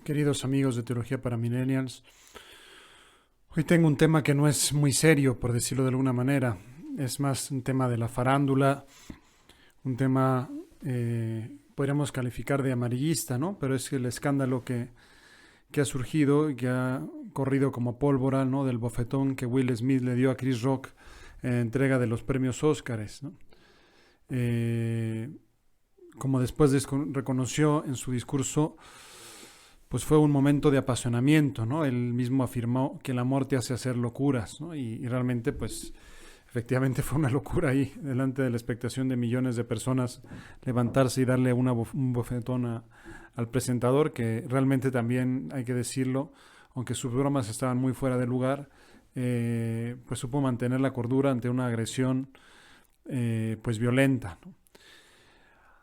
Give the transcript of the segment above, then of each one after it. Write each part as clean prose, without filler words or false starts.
Queridos amigos de Teología para Millennials, hoy tengo un tema que no es muy serio, por decirlo de alguna manera. Es más un tema de la farándula, un tema podríamos calificar de amarillista, ¿no? Pero es el escándalo que ha surgido y que ha corrido como pólvora, ¿no? Del bofetón que Will Smith le dio a Chris Rock en entrega de los premios Óscares, ¿no? Como después reconoció en su discurso, pues fue un momento de apasionamiento, ¿no? Él mismo afirmó que el amor te hace hacer locuras, ¿no? Y realmente, pues, efectivamente fue una locura ahí, delante de la expectación de millones de personas, levantarse y darle un bofetón al presentador, que realmente también, hay que decirlo, aunque sus bromas estaban muy fuera de lugar, pues supo mantener la cordura ante una agresión, pues, violenta, ¿no?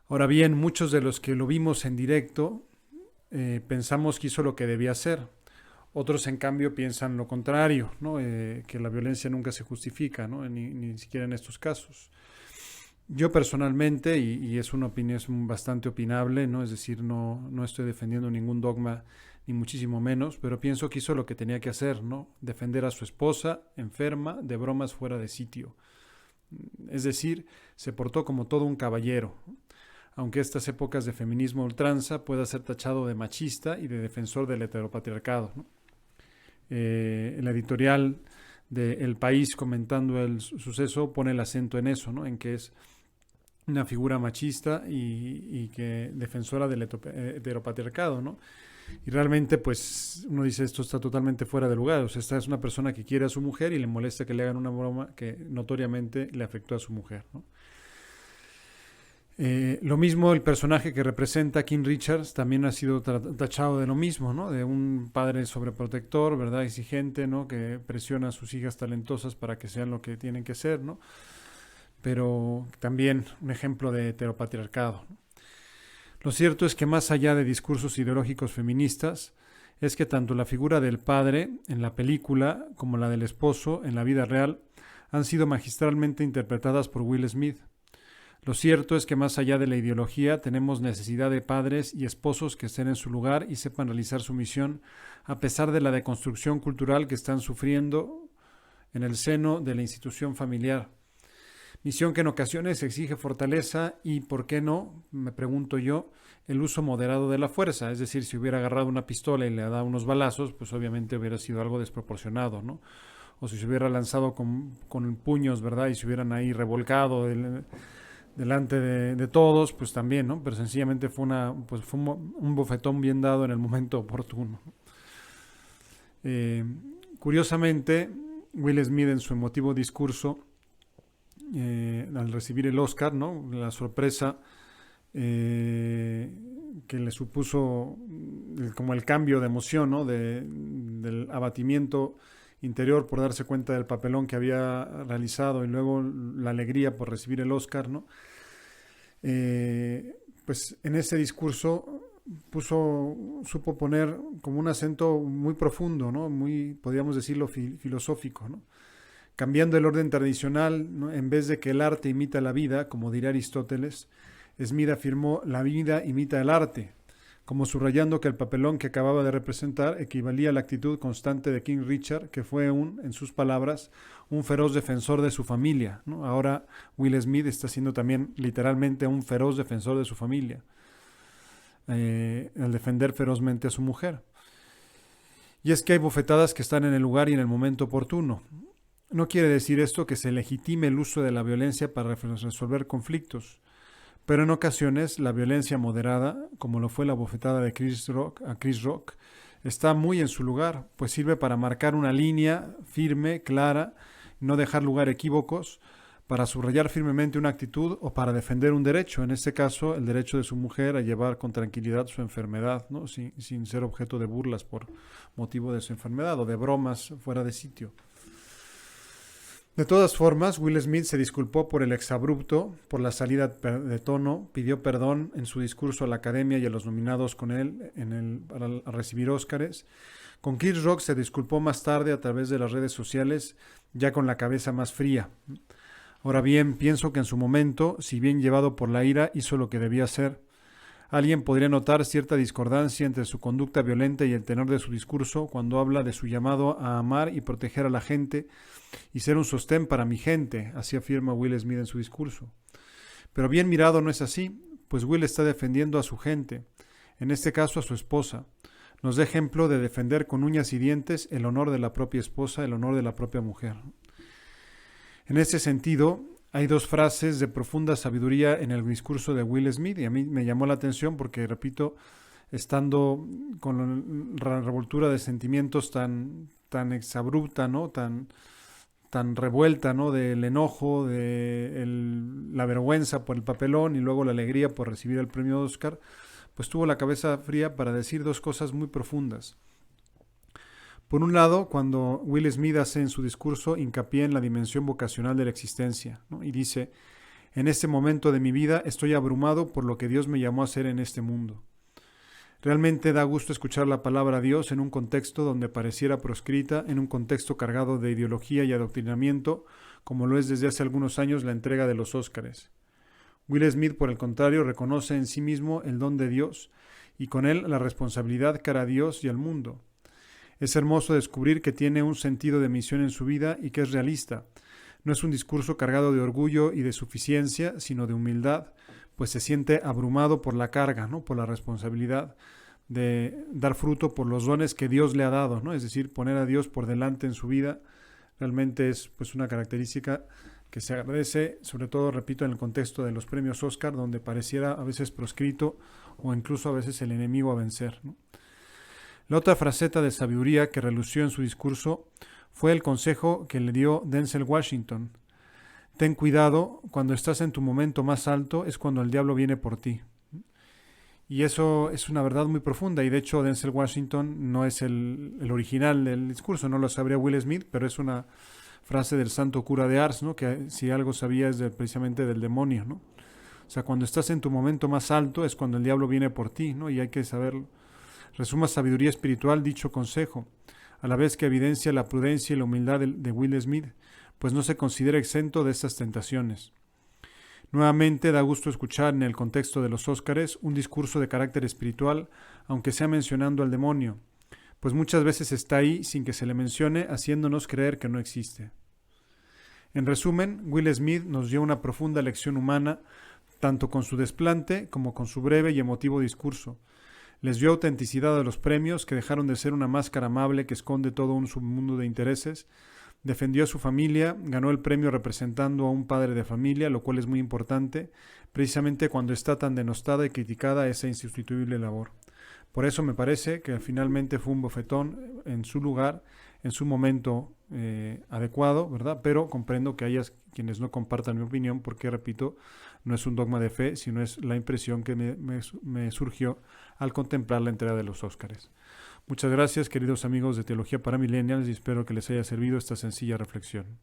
Ahora bien, muchos de los que lo vimos en directo, pensamos que hizo lo que debía hacer. Otros, en cambio, piensan lo contrario, ¿no? Que la violencia nunca se justifica, ¿no? Ni siquiera en estos casos. Yo personalmente, y es una opinión bastante opinable, ¿no? Es decir, no estoy defendiendo ningún dogma, ni muchísimo menos, pero pienso que hizo lo que tenía que hacer, ¿no? Defender a su esposa, enferma, de bromas fuera de sitio. Es decir, se portó como todo un caballero, aunque estas épocas de feminismo ultranza pueda ser tachado de machista y de defensor del heteropatriarcado, ¿no? El editorial de El País, comentando el suceso, pone el acento en eso, ¿no? En que es una figura machista y que defensora del heteropatriarcado, ¿no? Y realmente, pues, uno dice, esto está totalmente fuera de lugar. O sea, esta es una persona que quiere a su mujer y le molesta que le hagan una broma que notoriamente le afectó a su mujer, ¿no? Lo mismo el personaje que representa King Richards también ha sido tachado de lo mismo, ¿no? De un padre sobreprotector, ¿verdad? Exigente, ¿no? Que presiona a sus hijas talentosas para que sean lo que tienen que ser, ¿no? Pero también un ejemplo de heteropatriarcado, ¿no? Lo cierto es que más allá de discursos ideológicos feministas, es que tanto la figura del padre en la película como la del esposo en la vida real han sido magistralmente interpretadas por Will Smith. Lo cierto es que más allá de la ideología tenemos necesidad de padres y esposos que estén en su lugar y sepan realizar su misión a pesar de la deconstrucción cultural que están sufriendo en el seno de la institución familiar. Misión que en ocasiones exige fortaleza y, ¿por qué no?, me pregunto yo, el uso moderado de la fuerza. Es decir, si hubiera agarrado una pistola y le ha dado unos balazos, pues obviamente hubiera sido algo desproporcionado, ¿no? O si se hubiera lanzado con puños, ¿verdad? Y se hubieran ahí revolcado delante de todos, pues también, ¿no? Pero sencillamente fue un bofetón bien dado en el momento oportuno. Curiosamente, Will Smith en su emotivo discurso, al recibir el Oscar, ¿no? La sorpresa que le supuso como el cambio de emoción, ¿no? Del abatimiento interior por darse cuenta del papelón que había realizado y luego la alegría por recibir el Oscar, ¿no? Pues en ese discurso supo poner como un acento muy profundo, ¿no? Muy, podríamos decirlo, filosófico, ¿no? Cambiando el orden tradicional, ¿no? En vez de que el arte imita la vida, como diría Aristóteles, Smith afirmó la vida imita el arte, como subrayando que el papelón que acababa de representar equivalía a la actitud constante de King Richard, que fue en sus palabras, un feroz defensor de su familia, ¿no? Ahora Will Smith está siendo también literalmente un feroz defensor de su familia, al defender ferozmente a su mujer. Y es que hay bofetadas que están en el lugar y en el momento oportuno. No quiere decir esto que se legitime el uso de la violencia para resolver conflictos, pero en ocasiones la violencia moderada, como lo fue la bofetada de Chris Rock, está muy en su lugar, pues sirve para marcar una línea firme, clara, no dejar lugar a equívocos, para subrayar firmemente una actitud o para defender un derecho, en este caso el derecho de su mujer a llevar con tranquilidad su enfermedad, ¿no? sin ser objeto de burlas por motivo de su enfermedad o de bromas fuera de sitio. De todas formas, Will Smith se disculpó por el exabrupto, por la salida de tono, pidió perdón en su discurso a la Academia y a los nominados con él para recibir Óscares. Con Chris Rock se disculpó más tarde a través de las redes sociales, ya con la cabeza más fría. Ahora bien, pienso que en su momento, si bien llevado por la ira, hizo lo que debía hacer. Alguien podría notar cierta discordancia entre su conducta violenta y el tenor de su discurso cuando habla de su llamado a amar y proteger a la gente y ser un sostén para mi gente, así afirma Will Smith en su discurso. Pero bien mirado no es así, pues Will está defendiendo a su gente, en este caso a su esposa. Nos da ejemplo de defender con uñas y dientes el honor de la propia esposa, el honor de la propia mujer. En ese sentido, hay dos frases de profunda sabiduría en el discurso de Will Smith y a mí me llamó la atención porque, repito, estando con la revoltura de sentimientos tan exabrupta, ¿no? tan revuelta, ¿no? Del enojo, de la vergüenza por el papelón y luego la alegría por recibir el premio Oscar, pues tuvo la cabeza fría para decir dos cosas muy profundas. Por un lado, cuando Will Smith hace en su discurso hincapié en la dimensión vocacional de la existencia, ¿no? Y dice, en este momento de mi vida estoy abrumado por lo que Dios me llamó a hacer en este mundo. Realmente da gusto escuchar la palabra Dios en un contexto donde pareciera proscrita, en un contexto cargado de ideología y adoctrinamiento, como lo es desde hace algunos años la entrega de los Óscares. Will Smith, por el contrario, reconoce en sí mismo el don de Dios y con él la responsabilidad cara a Dios y al mundo. Es hermoso descubrir que tiene un sentido de misión en su vida y que es realista. No es un discurso cargado de orgullo y de suficiencia, sino de humildad, pues se siente abrumado por la carga, ¿no? Por la responsabilidad de dar fruto por los dones que Dios le ha dado, ¿no? Es decir, poner a Dios por delante en su vida. Realmente es pues una característica que se agradece, sobre todo, repito, en el contexto de los premios Oscar, donde pareciera a veces proscrito o incluso a veces el enemigo a vencer, ¿no? La otra fraseta de sabiduría que relució en su discurso fue el consejo que le dio Denzel Washington. Ten cuidado, cuando estás en tu momento más alto es cuando el diablo viene por ti. Y eso es una verdad muy profunda y de hecho Denzel Washington no es el original del discurso, no lo sabría Will Smith, pero es una frase del santo cura de Ars, ¿no? Que si algo sabía es precisamente del demonio, ¿no? O sea, cuando estás en tu momento más alto es cuando el diablo viene por ti, ¿no? Y hay que saberlo. Resuma sabiduría espiritual dicho consejo, a la vez que evidencia la prudencia y la humildad de Will Smith, pues no se considera exento de estas tentaciones. Nuevamente da gusto escuchar en el contexto de los Óscares un discurso de carácter espiritual, aunque sea mencionando al demonio, pues muchas veces está ahí sin que se le mencione, haciéndonos creer que no existe. En resumen, Will Smith nos dio una profunda lección humana, tanto con su desplante como con su breve y emotivo discurso. Les dio autenticidad a los premios, que dejaron de ser una máscara amable que esconde todo un submundo de intereses. Defendió a su familia, ganó el premio representando a un padre de familia, lo cual es muy importante, precisamente cuando está tan denostada y criticada esa insustituible labor. Por eso me parece que finalmente fue un bofetón en su lugar, en su momento adecuado, ¿verdad? Pero comprendo que haya quienes no compartan mi opinión porque, repito, no es un dogma de fe, sino es la impresión que me surgió al contemplar la entrega de los Óscares. Muchas gracias, queridos amigos de Teología para Millennials, y espero que les haya servido esta sencilla reflexión.